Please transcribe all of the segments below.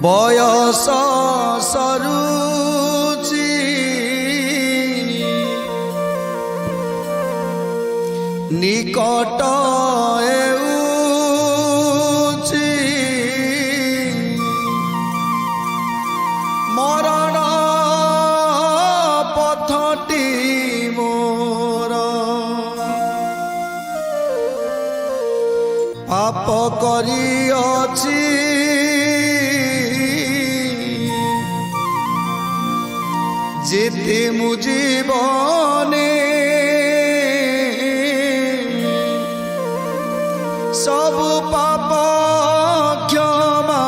বয়স সরুচি নিকট এউচি মরণ পথটি মোর পাপ করিଅছি যেতে মু জীবনে সবু পাপ ক্ষমা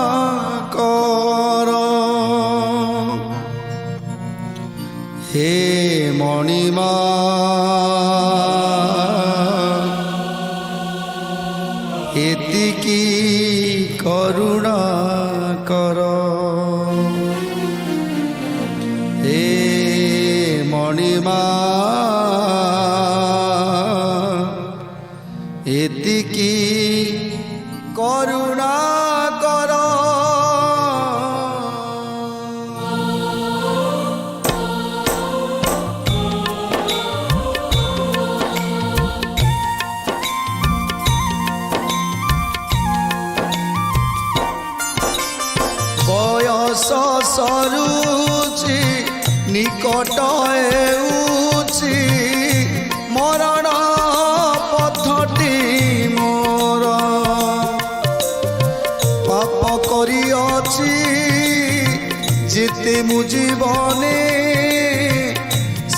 কর। হে মণিমা এতিকি করুণা কর। হে মণিমা এতিকি করুণা কর। বয়স সরুচি নিকট এউচি মরণ পথটি মোর পাপ করিଅছি যেতে মু জীবনে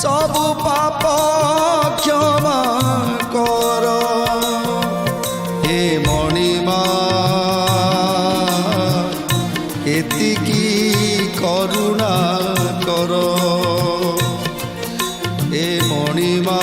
সবু পাপ ক্ষমা কর। হে মণিমা এতিকি করুণা কর। হে মণিমা